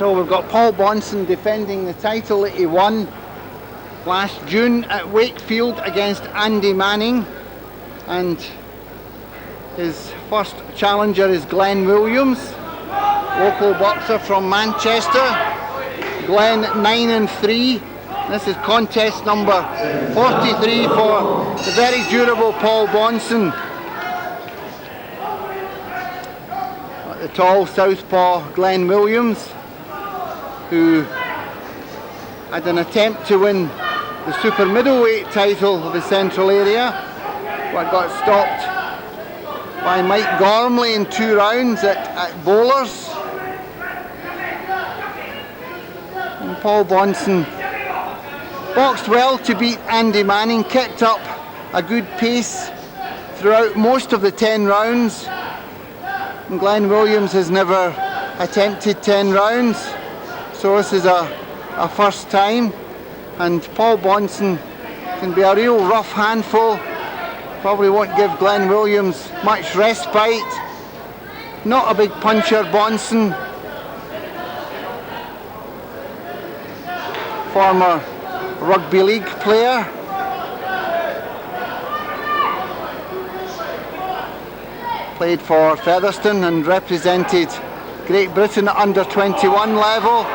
So we've got Paul Bonson defending the title that he won last June at Wakefield against Andy Manning, and his first challenger is Glenn Williams, local boxer from Manchester. Glenn 9-3. This is contest number 43 for the very durable Paul Bonson. The tall southpaw Glenn Williams, who had an attempt to win the super middleweight title of the central area, but got stopped by Mike Gormley in 2 rounds at Bowlers. And Paul Bonson boxed well to beat Andy Manning, kept up a good pace throughout most of the 10 rounds. And Glenn Williams has never attempted 10 rounds, so this is a first time. And Paul Bonson can be a real rough handful, probably won't give Glenn Williams much respite. Not a big puncher, Bonson. Former rugby league player. Played for Featherstone and represented Great Britain at under 21 level.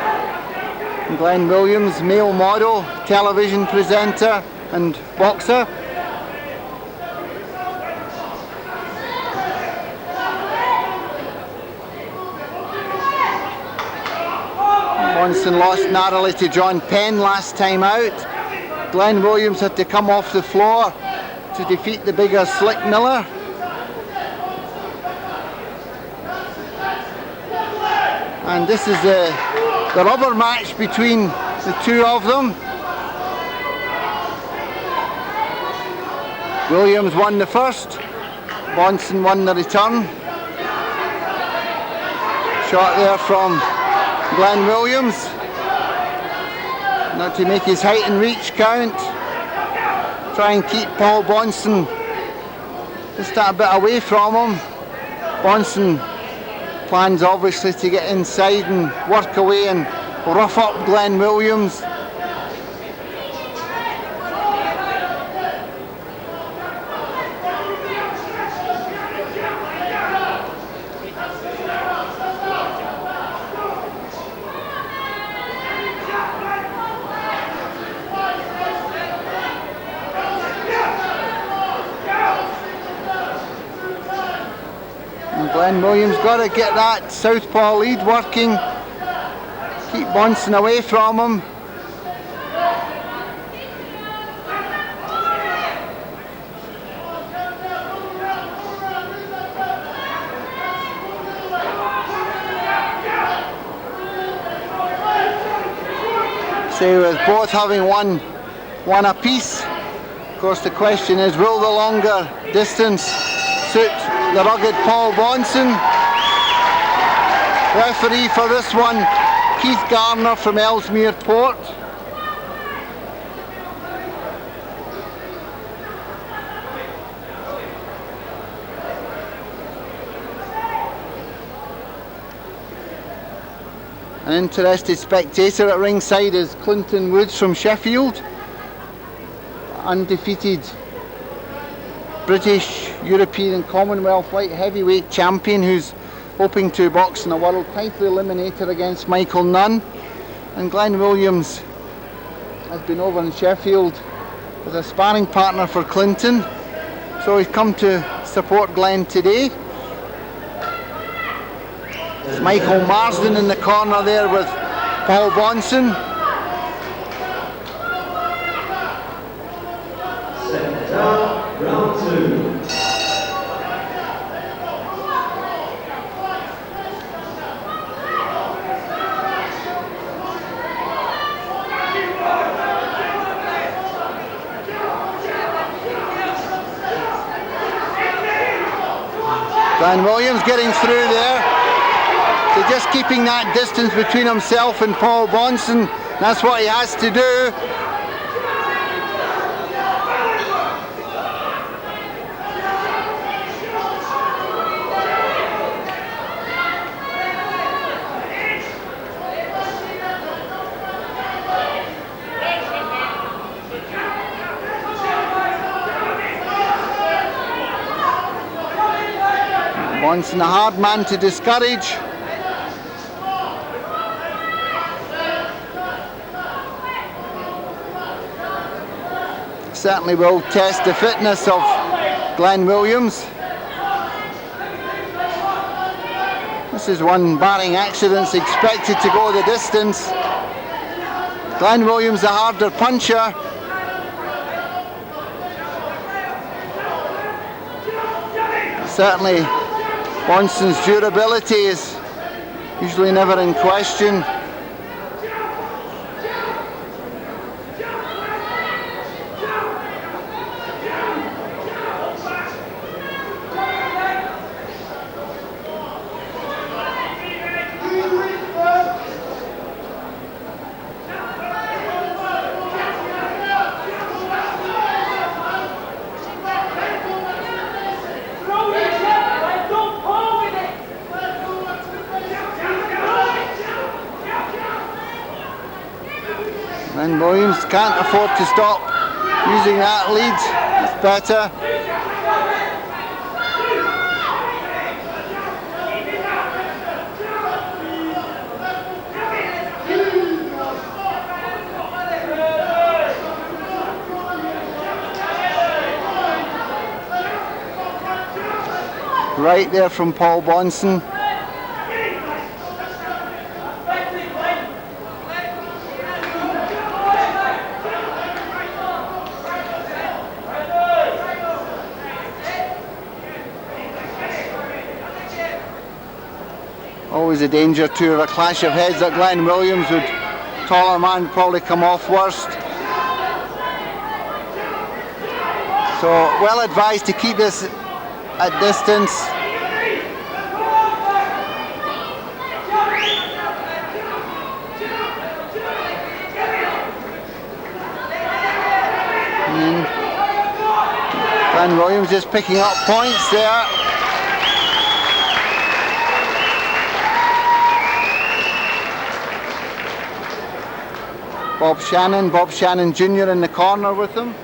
And Glenn Williams, male model, television presenter and boxer. Bonson lost narrowly to John Penn last time out. Glenn Williams had to come off the floor to defeat the bigger Slick Miller. And this is the rubber match between the two of them. Williams won the first, Bonson won the return. Shot there from Glenn Williams, not to make his height and reach count. Try and keep Paul Bonson just a bit away from him. Bonson plans obviously to get inside and work away and rough up Glenn Williams. Glenn Williams got to get that southpaw lead working, keep Bonson away from him. So with both having won apiece, of course the question is, will the longer distance suit the rugged Paul Bonson? Referee for this one, Keith Garner from Ellesmere Port. An interested spectator at ringside is Clinton Woods from Sheffield, undefeated British, European and Commonwealth light heavyweight champion, who's hoping to box in a world title eliminator against Michael Nunn. And Glenn Williams has been over in Sheffield as a sparring partner for Clinton, so he's come to support Glenn today. There's Michael Marsden in the corner there with Paul Bonson. Round 2. Glenn Williams getting through there. So just keeping that distance between himself and Paul Bonson. That's what he has to do. Bonson, a hard man to discourage. Certainly will test the fitness of Glenn Williams. This is one, barring accidents, expected to go the distance. Glenn Williams, a harder puncher. Certainly Bonson's durability is usually never in question. And Williams can't afford to stop using that lead. It's better. Right there from Paul Bonson. Always a danger too of a clash of heads that Glenn Williams would, taller man, probably come off worst. So well advised to keep this at distance. Glenn Williams just picking up points there. Bob Shannon Jr. in the corner with him.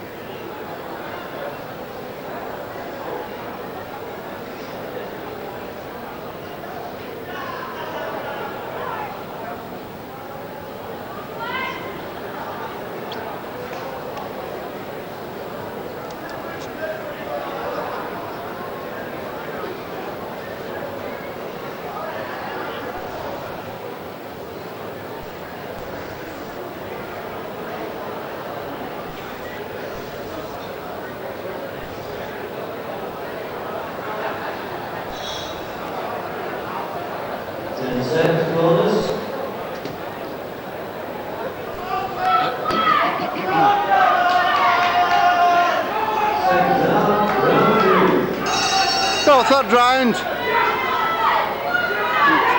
So third round. It's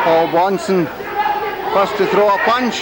Paul Bonson first to throw a punch.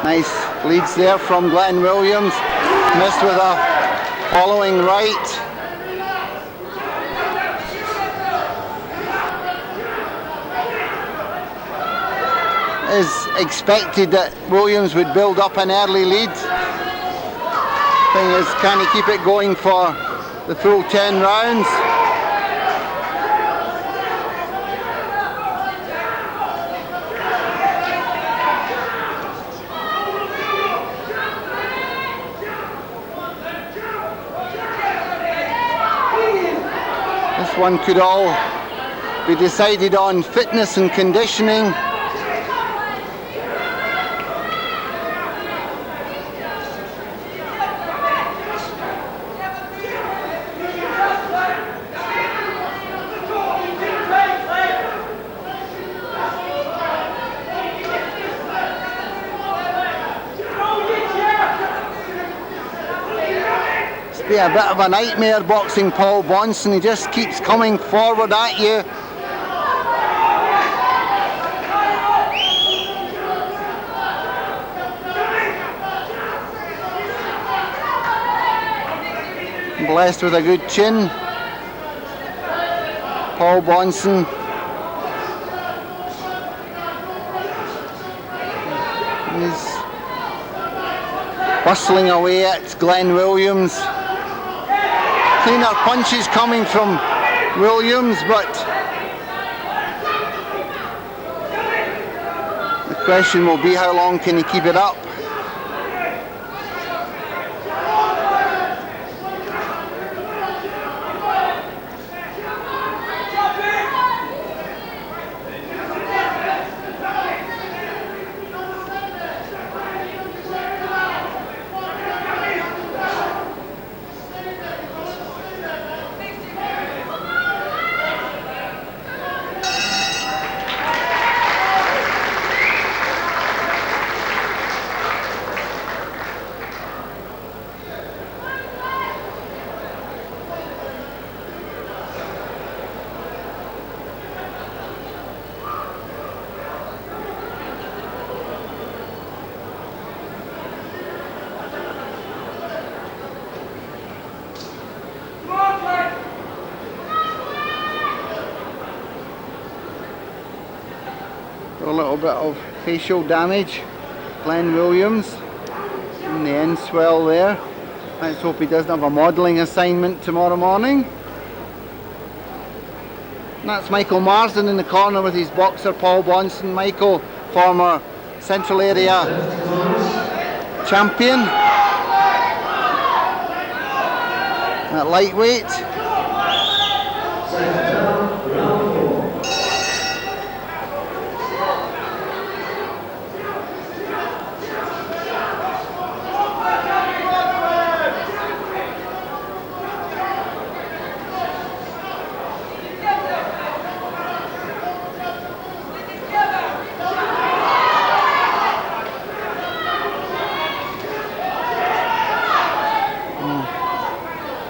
Nice leads there from Glenn Williams. Missed with a following right. It is expected that Williams would build up an early lead. Thing is, can he keep it going for the full 10 rounds? This one could all be decided on fitness and conditioning. be a bit of a nightmare boxing Paul Bonson. He just keeps coming forward at you. Blessed with a good chin. Paul Bonson. He's bustling away at Glenn Williams. Cleaner punches coming from Williams, but the question will be how long can he keep it up. A little bit of facial damage, Glenn Williams, in the end swell there. Let's hope he doesn't have a modelling assignment tomorrow morning. And that's Michael Marsden in the corner with his boxer Paul Bonson. Michael, former Central Area champion at lightweight.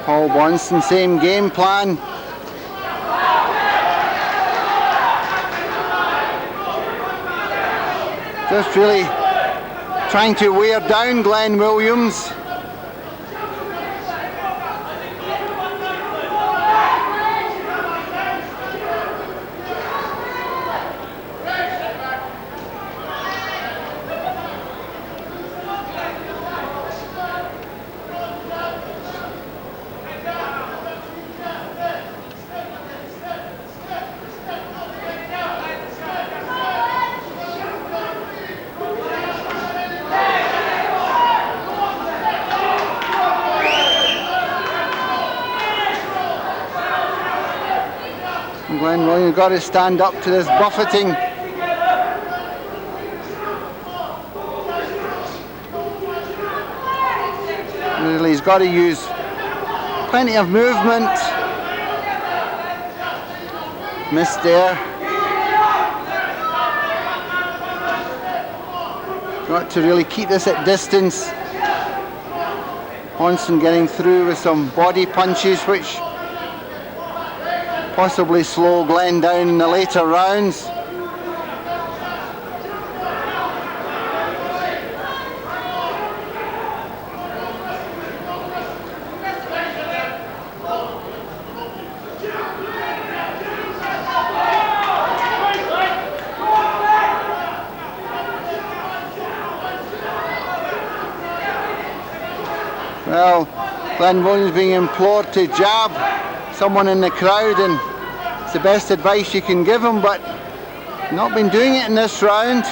Paul Bonson, same game plan. Just really trying to wear down Glenn Williams. Glenn Williams got to stand up to this buffeting. Really, he's got to use plenty of movement. Missed there. Got to really keep this at distance. Bonson getting through with some body punches, which possibly slow Glenn down in the later rounds. Well, Glenn Williams being implored to jab someone in the crowd, and it's the best advice you can give him, but not been doing it in this round.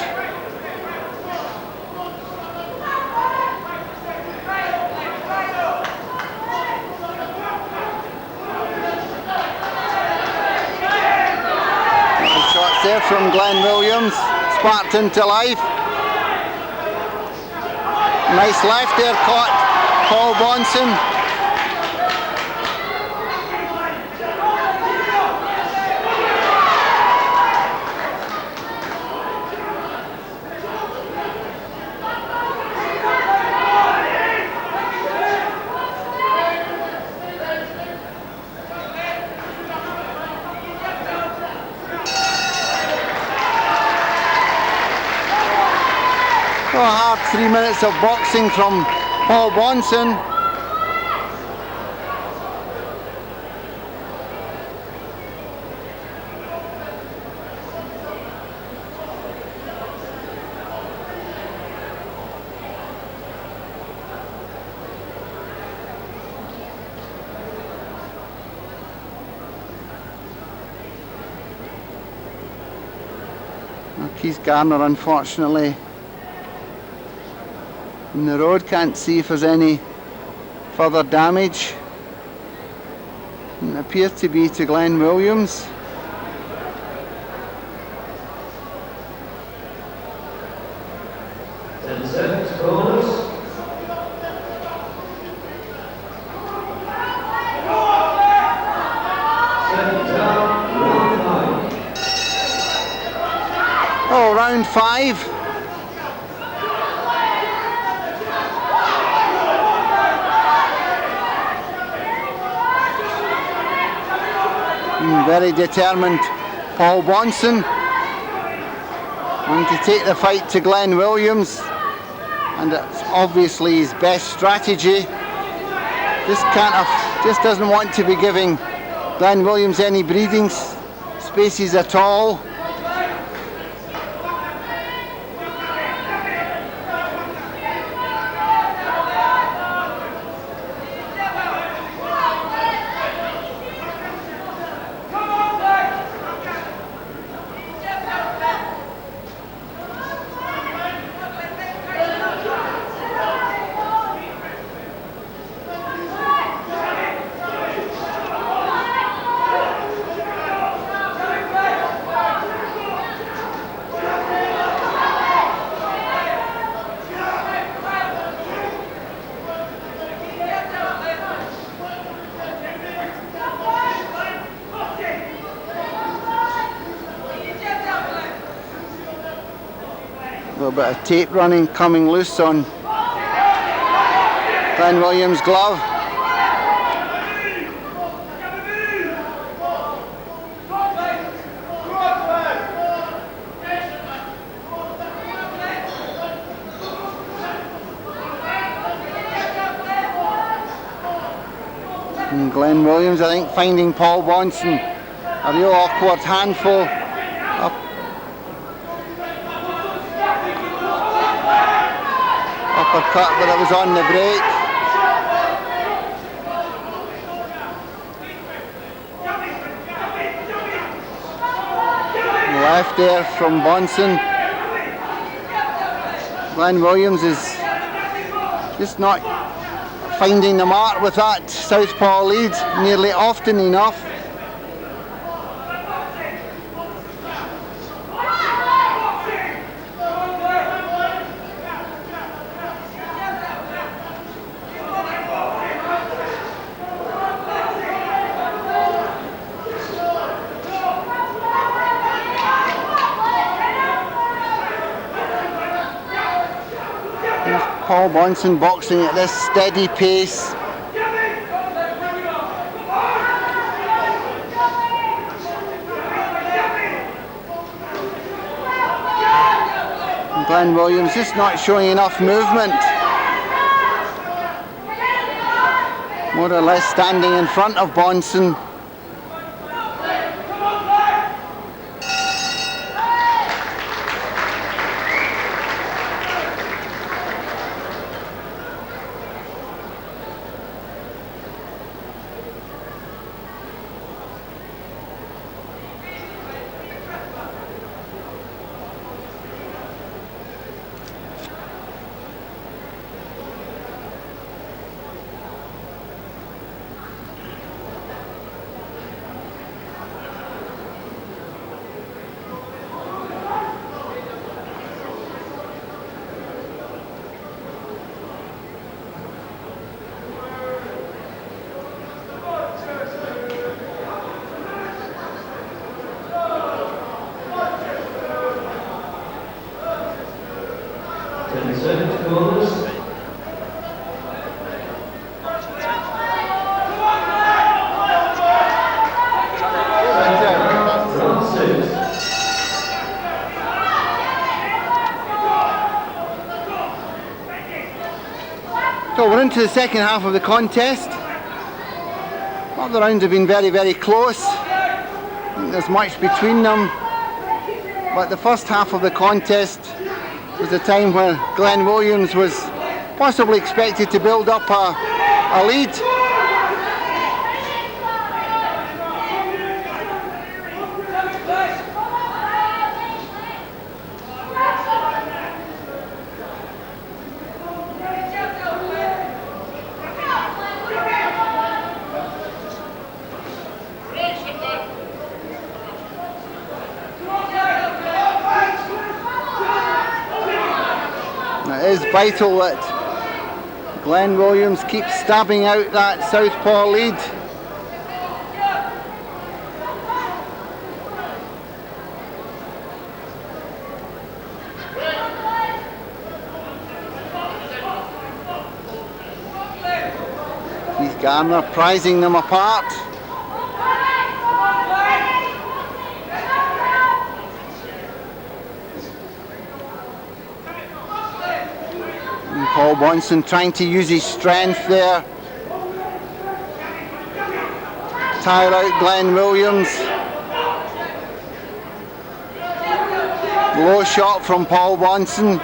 Shots there from Glenn Williams, sparked into life. Nice left there caught Paul Bonson. Oh, a hard 3 minutes of boxing from Paul Bonson. Keith Garner, unfortunately, in the road. Can't see if there's any further damage. It appears to be to Glenn Williams. Oh, round 5. Very determined Paul Bonson, going to take the fight to Glenn Williams, and it's obviously his best strategy. Just doesn't want to be giving Glenn Williams any breathing spaces at all. A little bit of tape running coming loose on Glenn Williams' glove. And Glenn Williams, I think, finding Paul Bonson a real awkward handful. Uppercut, but it was on the break. Left there from Bonson. Glenn Williams is just not finding the mark with that southpaw lead nearly often enough. Paul Bonson boxing at this steady pace. And Glenn Williams just not showing enough movement. More or less standing in front of Bonson. So we're into the second half of the contest. Well, the rounds have been very, very close. I think there's much between them. But the first half of the contest was the time where Glenn Williams was possibly expected to build up a lead. It is vital that Glenn Williams keeps stabbing out that southpaw lead. Keith Garner prizing them apart. Paul Bonson trying to use his strength there. Tire out Glenn Williams. Low shot from Paul Bonson.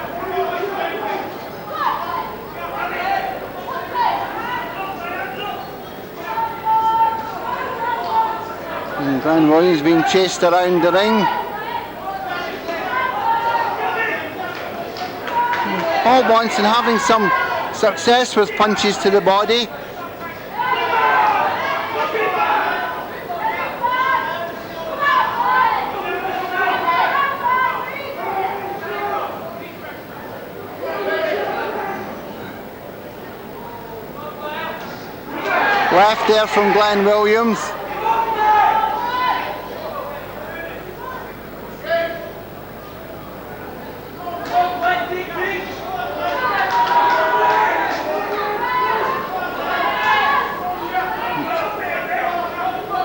And Glenn Williams being chased around the ring. Paul Bonson having some success with punches to the body. Left there from Glenn Williams.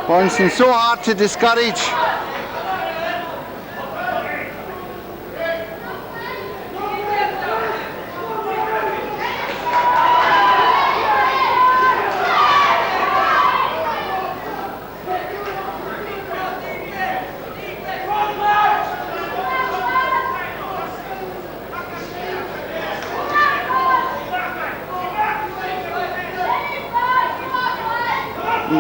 Bonson so hard to discourage.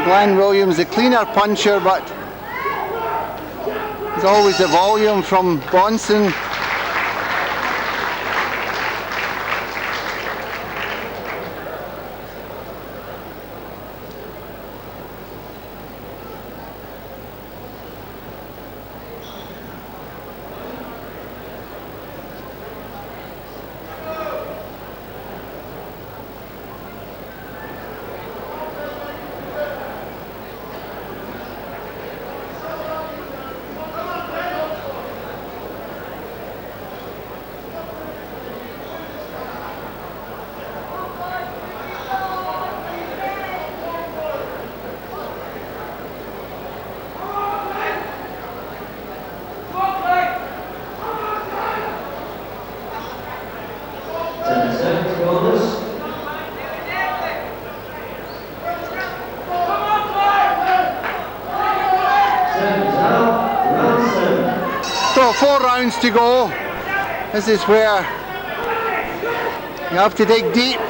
Glenn Williams, a cleaner puncher, but there's always the volume from Bonson. So 4 rounds to go. This is where you have to dig deep.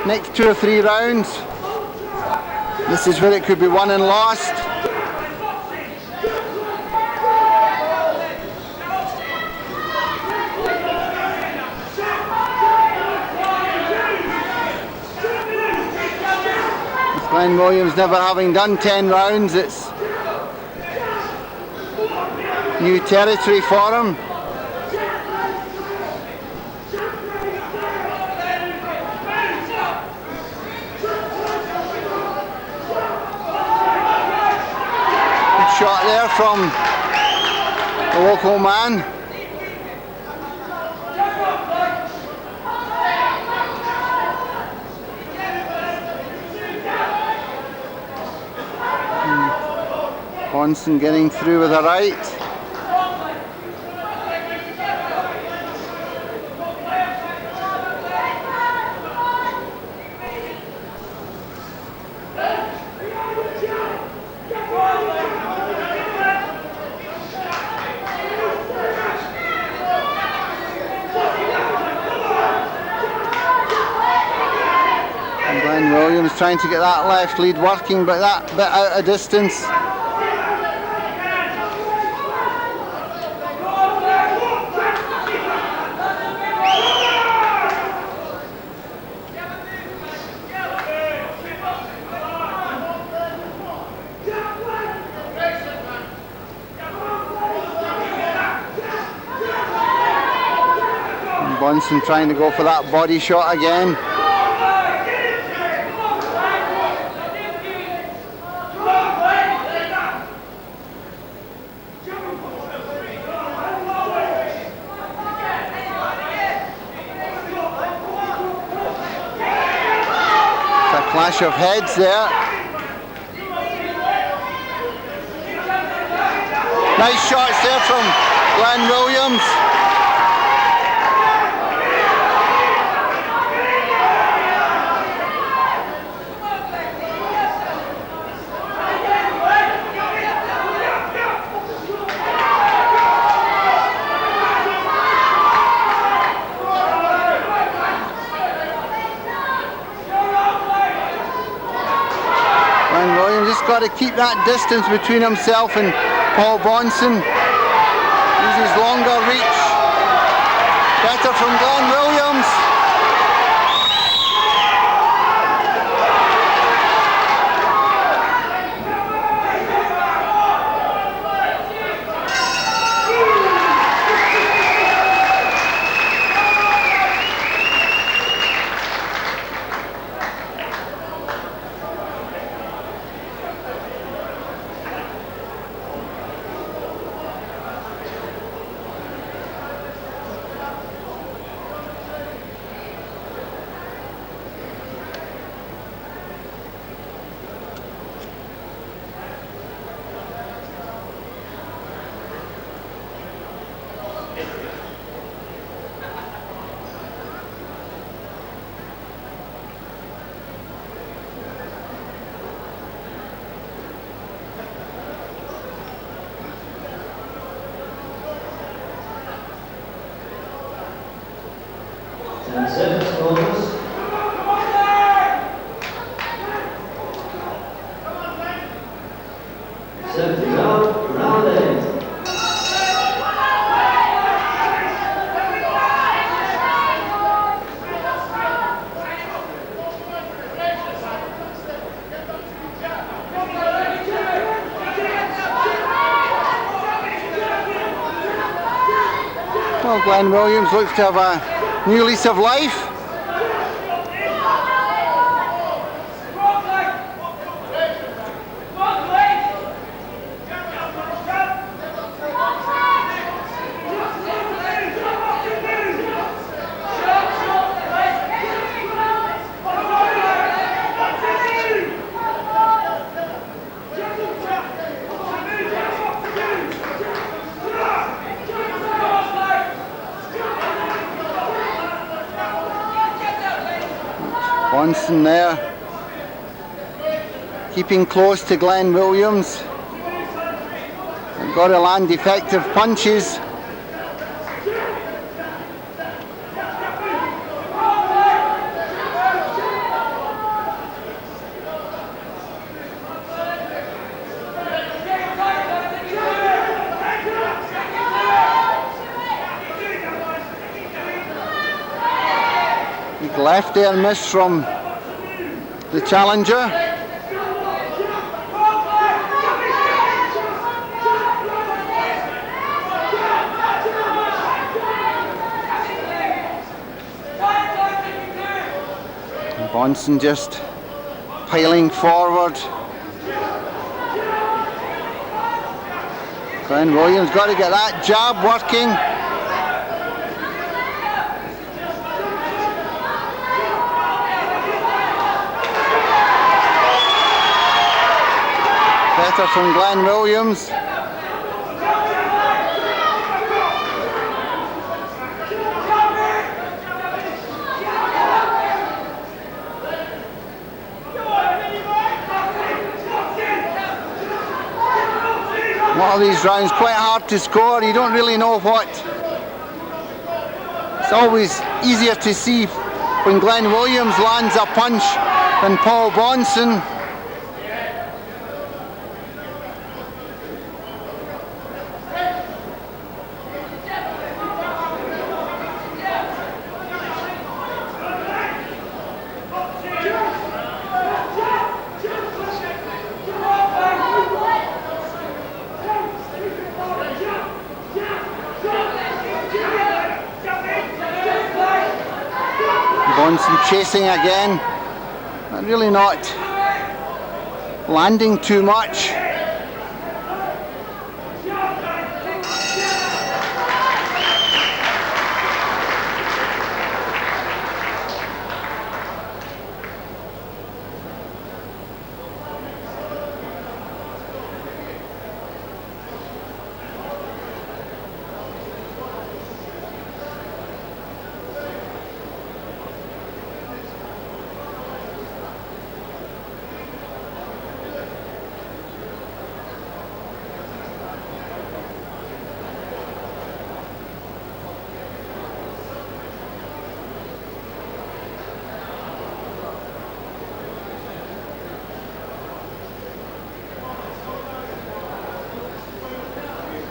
Next 2 or 3 rounds. This is where it could be won and lost. Glenn Williams never having done 10 rounds, it's new territory for him. Good shot there from the local man. Bonson getting through with a right. Glenn Williams trying to get that left lead working, but that bit out of distance. Bonson trying to go for that body shot again. It's a clash of heads there. Nice shots there from Glenn Williams. Just got to keep that distance between himself and Paul Bonson. Use his longer reach. Better from Glenn Williams. Well, Glenn Williams looks to have a new lease of life. Bonson there, keeping close to Glenn Williams. Got to land effective punches. Left there miss from the challenger. And Bonson just piling forward. Glenn Williams got to get that jab working. Better from Glenn Williams. One of these rounds quite hard to score. You don't really know what. It's always easier to see when Glenn Williams lands a punch than Paul Bonson. Bonson chasing again, but really not landing too much.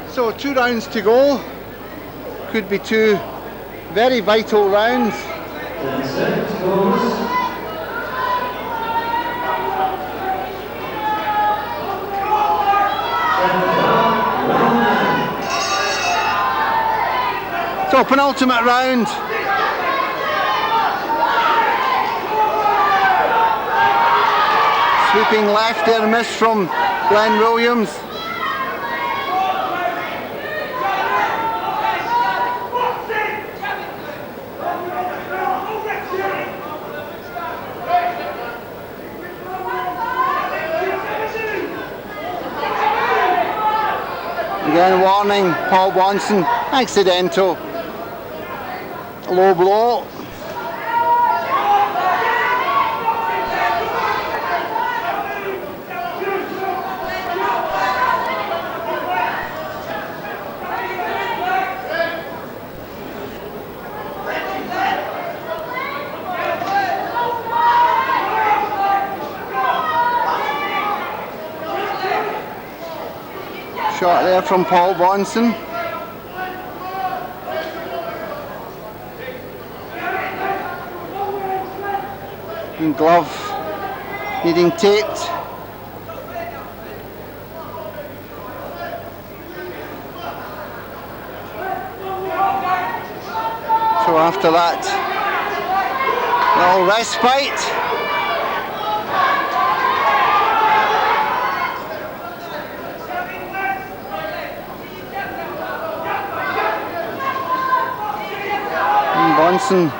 So 2 rounds to go, could be 2 very vital rounds. So penultimate round. Sweeping left there, miss from Glenn Williams. Again, warning, Paul Bonson, accidental, low blow. Shot there from Paul Bonson. And glove needing taped. So after that little respite, Bonson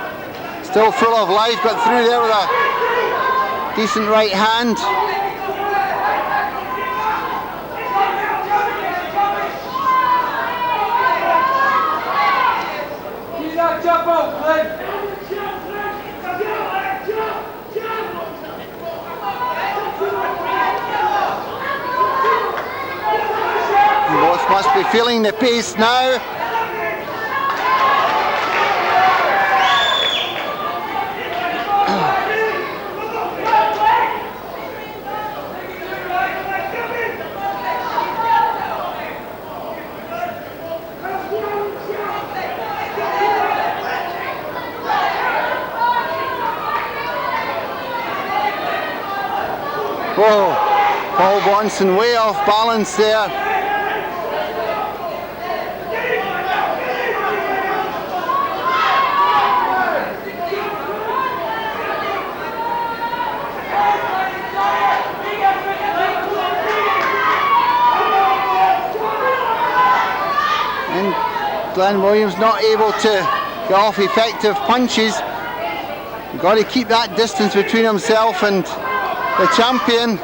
still full of life, got through there with a decent right hand. Both must be feeling the pace now. Whoa, Paul Bonson way off balance there. And Glenn Williams not able to get off effective punches. You've got to keep that distance between himself and the champion.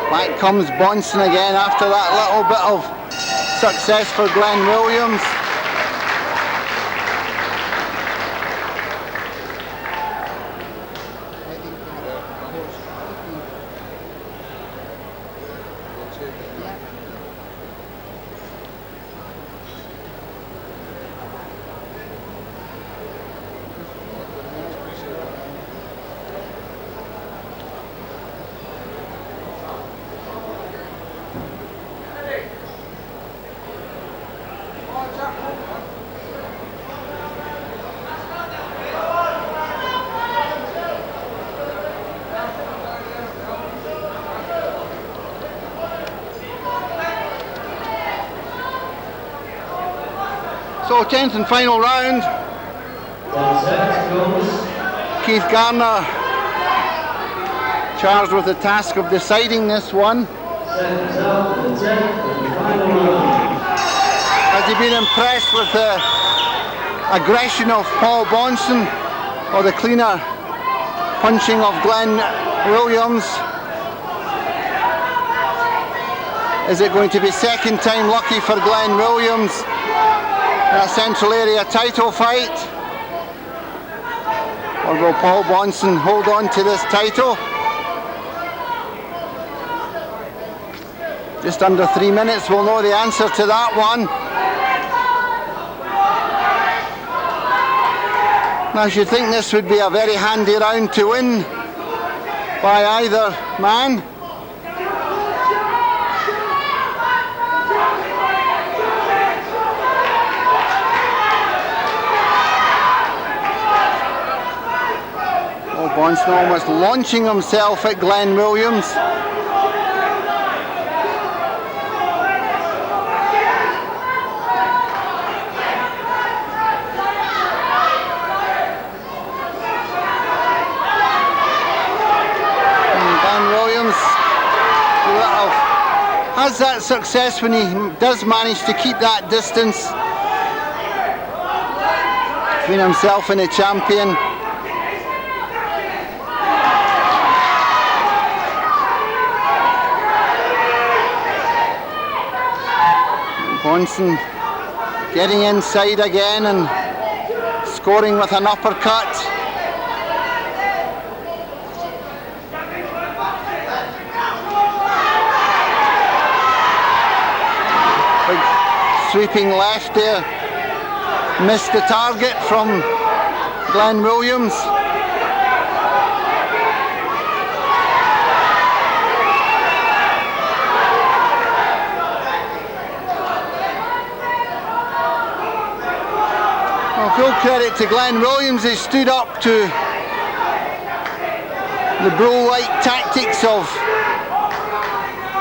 Back comes Bonson again after that little bit of success for Glenn Williams. So 10th and final round. Keith Garner charged with the task of deciding this one. Has he been impressed with the aggression of Paul Bonson or the cleaner punching of Glenn Williams? Is it going to be second time lucky for Glenn Williams in a Central Area title fight? Or will Paul Bonson hold on to this title? Just under 3 minutes, we'll know the answer to that one. Now, I should think this would be a very handy round to win by either man. Oh, Bonson almost launching himself at Glenn Williams. Has that success when he does manage to keep that distance between himself and the champion. Bonson getting inside again and scoring with an uppercut. Sweeping left there, missed the target from Glenn Williams. Well, full credit to Glenn Williams, he stood up to the bull-like tactics of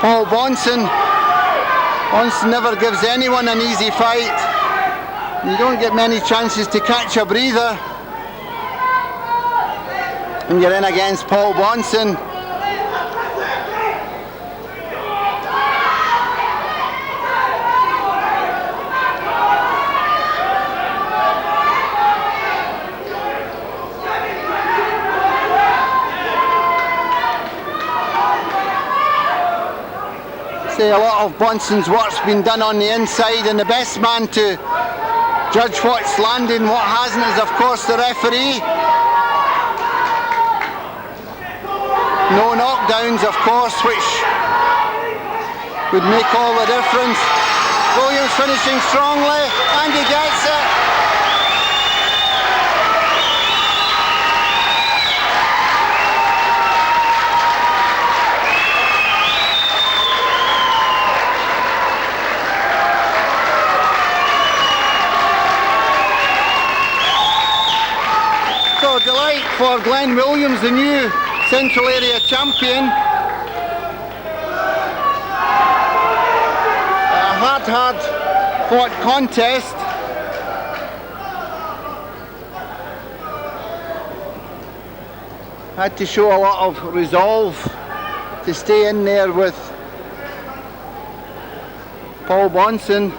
Paul Bonson. Bonson never gives anyone an easy fight. You don't get many chances to catch a breather when you're in against Paul Bonson. A lot of Bonson's work's been done on the inside, and the best man to judge what's landing, what hasn't, is of course the referee. No knockdowns, of course, which would make all the difference. Williams finishing strongly, and he gets it. Delight for Glenn Williams, the new Central Area champion. A hard fought contest. Had to show a lot of resolve to stay in there with Paul Bonson.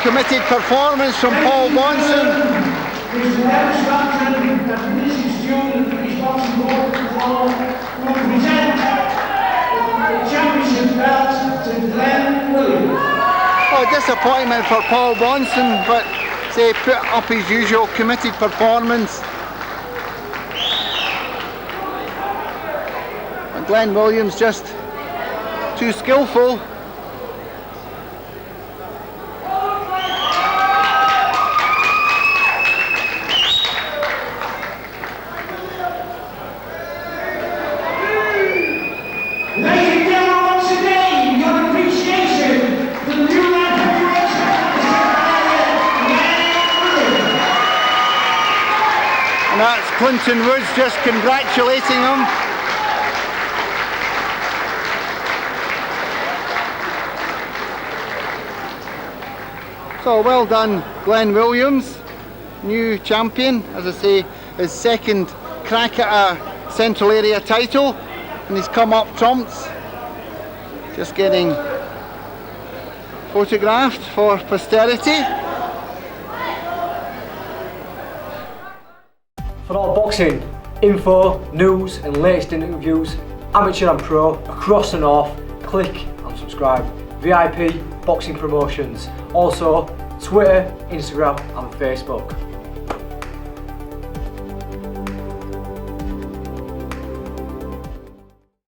Committed performance from Paul Bonson. Oh, disappointment for Paul Bonson, but say put up his usual committed performance. but Glenn Williams just too skillful. And that's Clinton Woods just congratulating him. So well done, Glenn Williams, new champion, as I say, his second crack at a Central Area title, and he's come up trumps. Just getting photographed for posterity. For all boxing info, news and latest interviews, amateur and pro, across the north, click and subscribe. VIP Boxing Promotions. Also Twitter, Instagram and Facebook.